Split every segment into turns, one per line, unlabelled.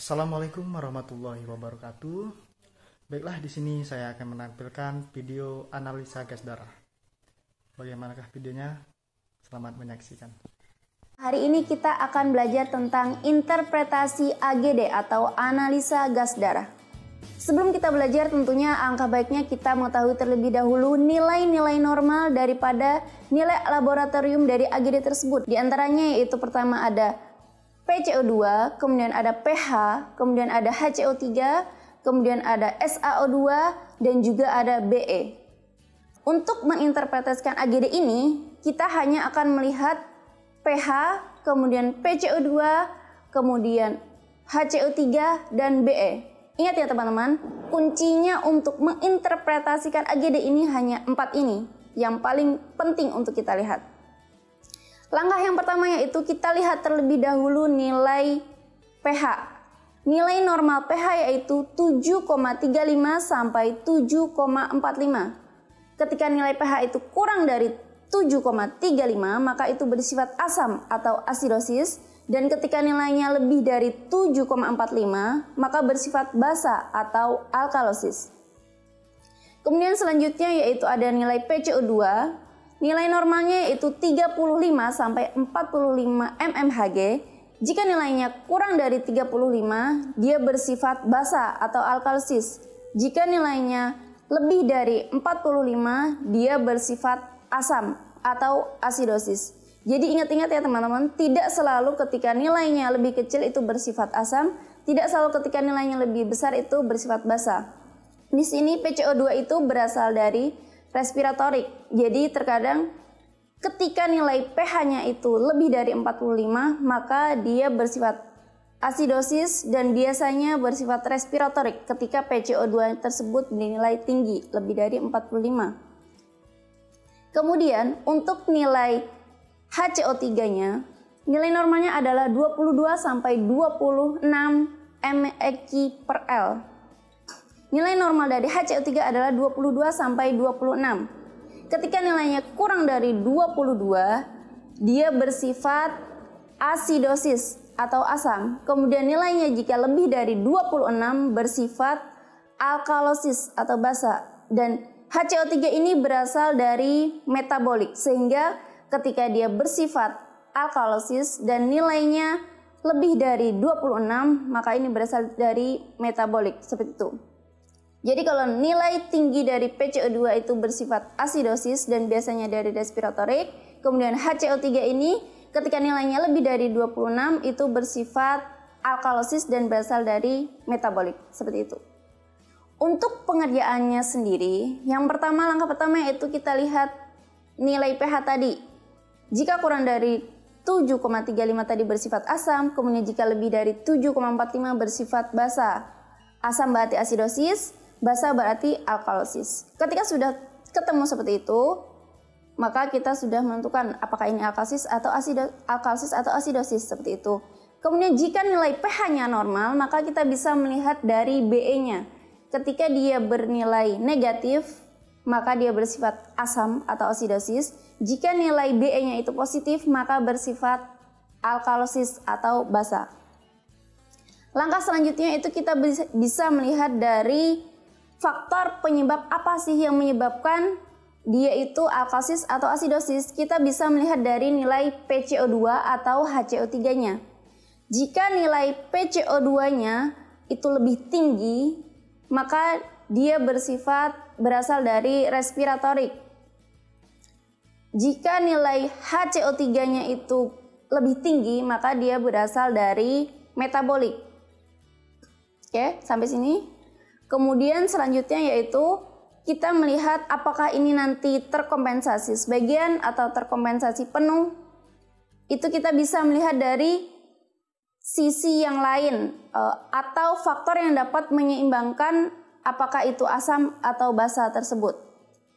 Assalamualaikum warahmatullahi wabarakatuh. Baiklah, di sini saya akan menampilkan video analisa gas darah. Bagaimanakah videonya? Selamat menyaksikan.
Hari ini kita akan belajar tentang interpretasi AGD atau analisa gas darah. Sebelum kita belajar, tentunya angka baiknya kita mengetahui terlebih dahulu nilai-nilai normal daripada nilai laboratorium dari AGD tersebut. Di antaranya yaitu pertama ada PCO2, kemudian ada pH, kemudian ada HCO3, kemudian ada SaO2, dan juga ada Be. Untuk menginterpretasikan AGD ini, kita hanya akan melihat pH, kemudian PCO2, kemudian HCO3, dan Be. Ingat ya teman-teman, kuncinya untuk menginterpretasikan AGD ini hanya 4 ini, yang paling penting untuk kita lihat. Langkah yang pertama yaitu kita lihat terlebih dahulu nilai pH. Nilai normal pH yaitu 7,35 sampai 7,45. Ketika nilai pH itu kurang dari 7,35 maka itu bersifat asam atau asidosis, dan ketika nilainya lebih dari 7,45 maka bersifat basa atau alkalosis. Kemudian selanjutnya yaitu ada nilai PCO2. Nilai normalnya yaitu 35 sampai 45 mmHg. Jika nilainya kurang dari 35 dia bersifat basa atau alkalosis. Jika nilainya lebih dari 45 dia bersifat asam atau asidosis. Jadi ingat-ingat ya teman-teman, tidak selalu ketika nilainya lebih kecil itu bersifat asam, tidak selalu ketika nilainya lebih besar itu bersifat basa. Di sini PCO2 itu berasal dari respiratorik. Jadi terkadang ketika nilai pH-nya itu lebih dari 45 maka dia bersifat asidosis dan biasanya bersifat respiratorik ketika PCO2 tersebut dinilai tinggi lebih dari 45. Kemudian untuk nilai HCO3-nya, nilai normalnya adalah 22 sampai 26 mEq per L. Nilai normal dari HCO3 adalah 22 sampai 26. Ketika nilainya kurang dari 22, dia bersifat asidosis atau asam. Kemudian nilainya jika lebih dari 26 bersifat alkalosis atau basa. Dan HCO3 ini berasal dari metabolik, sehingga ketika dia bersifat alkalosis dan nilainya lebih dari 26 maka ini berasal dari metabolik, seperti itu. Jadi kalau nilai tinggi dari PCO2 itu bersifat asidosis dan biasanya dari respiratorik, kemudian HCO3 ini ketika nilainya lebih dari 26 itu bersifat alkalosis dan berasal dari metabolik, seperti itu. Untuk pengerjaannya sendiri, yang pertama, langkah pertama yaitu kita lihat nilai pH tadi. Jika kurang dari 7,35 tadi bersifat asam, kemudian jika lebih dari 7,45 bersifat basa. Asam berarti asidosis, basa berarti alkalosis. Ketika sudah ketemu seperti itu, maka kita sudah menentukan apakah ini alkalosis atau asidosis, seperti itu. Kemudian jika nilai pH-nya normal, maka kita bisa melihat dari Be-nya. Ketika dia bernilai negatif, maka dia bersifat asam atau asidosis. Jika nilai Be-nya itu positif, maka bersifat alkalosis atau basa. Langkah selanjutnya itu kita bisa melihat dari faktor penyebab apa sih yang menyebabkan dia itu alkalosis atau asidosis. Kita bisa melihat dari nilai PCO2 atau HCO3-nya. Jika nilai PCO2-nya itu lebih tinggi, maka dia berasal dari respiratorik. Jika nilai HCO3-nya itu lebih tinggi, maka dia berasal dari metabolik. Oke, sampai sini. Kemudian selanjutnya yaitu kita melihat apakah ini nanti terkompensasi sebagian atau terkompensasi penuh. Itu kita bisa melihat dari sisi yang lain atau faktor yang dapat menyeimbangkan apakah itu asam atau basa tersebut.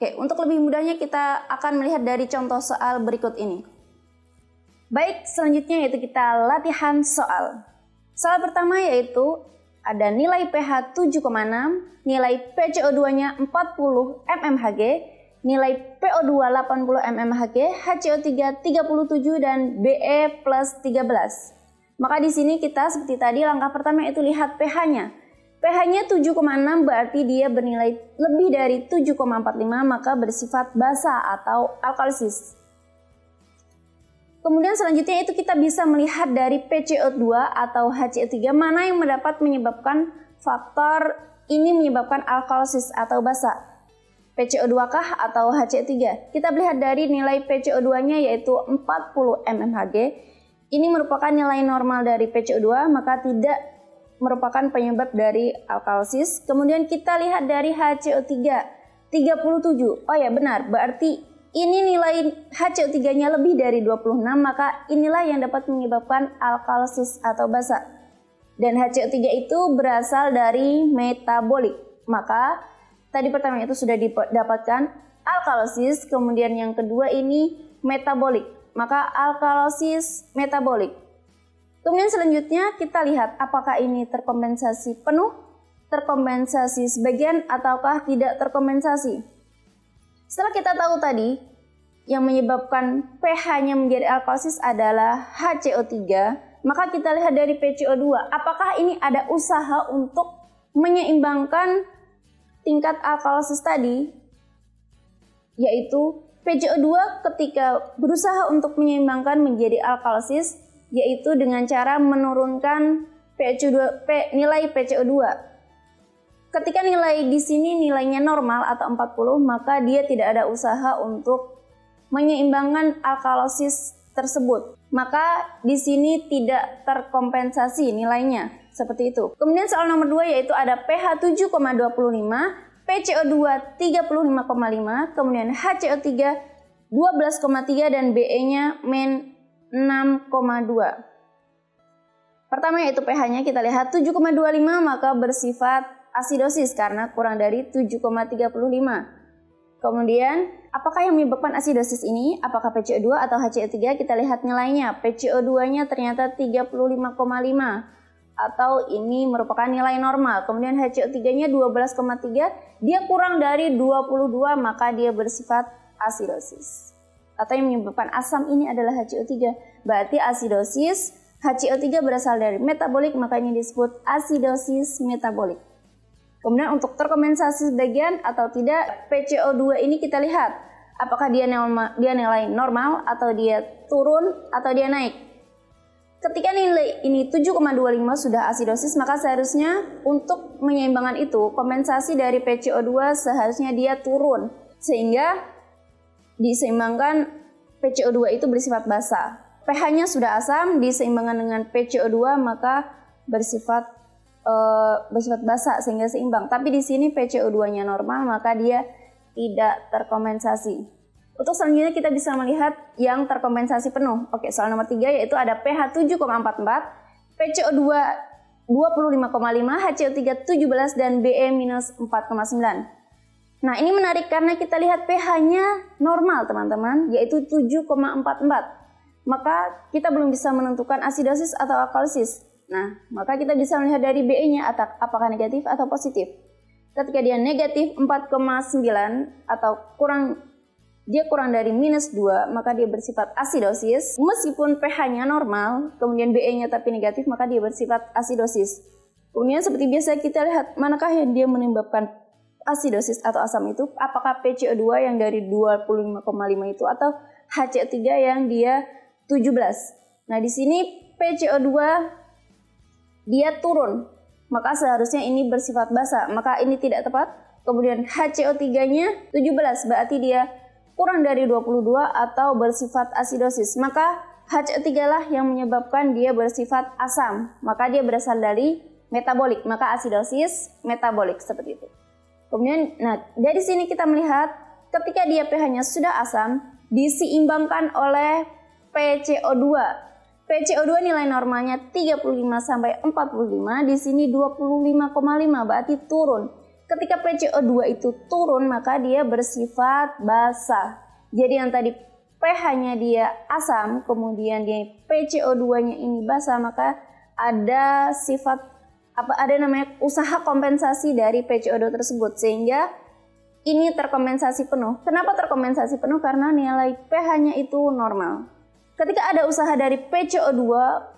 Oke, untuk lebih mudahnya kita akan melihat dari contoh soal berikut ini. Baik, selanjutnya yaitu kita latihan soal. Soal pertama yaitu ada nilai pH 7,6, nilai PCO2-nya 40 mmHg, nilai PO2 80 mmHg, HCO3 37 dan Be plus 13. Maka di sini kita seperti tadi langkah pertama itu lihat pH-nya. pH-nya 7,6 berarti dia bernilai lebih dari 7,45 maka bersifat basa atau alkalisis. Kemudian selanjutnya itu kita bisa melihat dari PCO2 atau HCO3 mana yang menyebabkan faktor ini menyebabkan alkalisis atau basa. PCO2 kah atau HCO3? Kita melihat dari nilai PCO2-nya yaitu 40 mmHg. Ini merupakan nilai normal dari PCO2 maka tidak merupakan penyebab dari alkalisis. Kemudian kita lihat dari HCO3 37. Oh ya benar, berarti ini nilai HCO3-nya lebih dari 26 maka inilah yang dapat menyebabkan alkalisis atau basa. Dan HCO3 itu berasal dari metabolik. Maka tadi pertama itu sudah didapatkan alkalisis, kemudian yang kedua ini metabolik. Maka alkalisis metabolik. Kemudian selanjutnya kita lihat apakah ini terkompensasi penuh, terkompensasi sebagian, ataukah tidak terkompensasi. Setelah kita tahu tadi, yang menyebabkan pH-nya menjadi alkalisis adalah HCO3, maka kita lihat dari PCO2, apakah ini ada usaha untuk menyeimbangkan tingkat alkalisis tadi, yaitu PCO2 ketika berusaha untuk menyeimbangkan menjadi alkalisis, yaitu dengan cara menurunkan nilai PCO2. Ketika nilai di sini nilainya normal atau 40, maka dia tidak ada usaha untuk menyeimbangkan alkalisis tersebut. Maka di sini tidak terkompensasi nilainya, seperti itu. Kemudian soal nomor 2 yaitu ada pH 7,25, PCO2 35,5, kemudian HCO3 12,3 dan BE-nya min 6,2. Pertama yaitu pH-nya kita lihat 7,25 maka bersifat asidosis karena kurang dari 7,35. Kemudian apakah yang menyebabkan asidosis ini? Apakah PCO2 atau HCO3? Kita lihat nilainya. PCO2-nya ternyata 35,5 atau ini merupakan nilai normal. Kemudian HCO3-nya 12,3, dia kurang dari 22 maka dia bersifat asidosis. Atau yang menyebabkan asam ini adalah HCO3. Berarti asidosis HCO3 berasal dari metabolik, makanya disebut asidosis metabolik. Kemudian untuk terkompensasi sebagian atau tidak, PCO2 ini kita lihat apakah dia nilai normal atau dia turun atau dia naik. Ketika nilai ini 7,25 sudah asidosis, maka seharusnya untuk menyeimbangkan itu, kompensasi dari PCO2 seharusnya dia turun. Sehingga diseimbangkan PCO2 itu bersifat basa. pH-nya sudah asam, diseimbangkan dengan PCO2 maka bersifat basa sehingga seimbang. Tapi di sini PCO2-nya normal, maka dia tidak terkompensasi. Untuk selanjutnya kita bisa melihat yang terkompensasi penuh. Oke, soal nomor 3 yaitu ada pH 7,44, PCO2 25,5, HCO3 17 dan BE minus 4,9. Nah, ini menarik karena kita lihat pH-nya normal teman-teman, yaitu 7,44. Maka kita belum bisa menentukan asidosis atau alkalisis. Nah, maka kita bisa melihat dari BE-nya apakah negatif atau positif. Ketika dia negatif 4,9 atau dia kurang dari minus 2, maka dia bersifat asidosis. Meskipun pH-nya normal, kemudian BE-nya tapi negatif, maka dia bersifat asidosis. Kemudian seperti biasa kita lihat manakah yang dia menyebabkan asidosis atau asam itu, apakah PCO2 yang dari 25,5 itu atau HCO3 yang dia 17. Nah, di sini PCO2 dia turun, maka seharusnya ini bersifat basa, maka ini tidak tepat. Kemudian HCO3-nya 17, berarti dia kurang dari 22 atau bersifat asidosis. Maka HCO3 lah yang menyebabkan dia bersifat asam, maka dia berasal dari metabolik, maka asidosis metabolik seperti itu. Kemudian, nah dari sini kita melihat ketika dia pH-nya sudah asam, diseimbangkan oleh PCO2. PCO2 nilai normalnya 35 sampai 45, di sini 25,5 berarti turun. Ketika PCO2 itu turun, maka dia bersifat basa. Jadi yang tadi pH-nya dia asam, kemudian dia PCO2-nya ini basa, maka ada namanya usaha kompensasi dari PCO2 tersebut, sehingga ini terkompensasi penuh. Kenapa terkompensasi penuh? Karena nilai pH-nya itu normal. Ketika ada usaha dari PCO2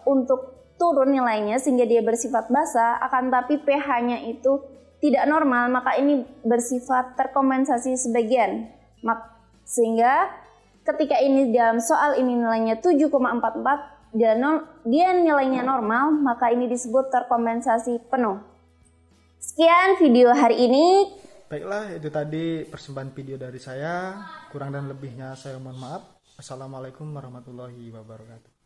untuk turun nilainya sehingga dia bersifat basa, akan tapi pH-nya itu tidak normal, maka ini bersifat terkompensasi sebagian. Sehingga ketika ini dalam soal ini nilainya 7,44, dia nilainya normal, maka ini disebut terkompensasi penuh. Sekian video hari ini.
Baiklah, itu tadi persembahan video dari saya. Kurang dan lebihnya saya mohon maaf. Assalamualaikum warahmatullahi wabarakatuh.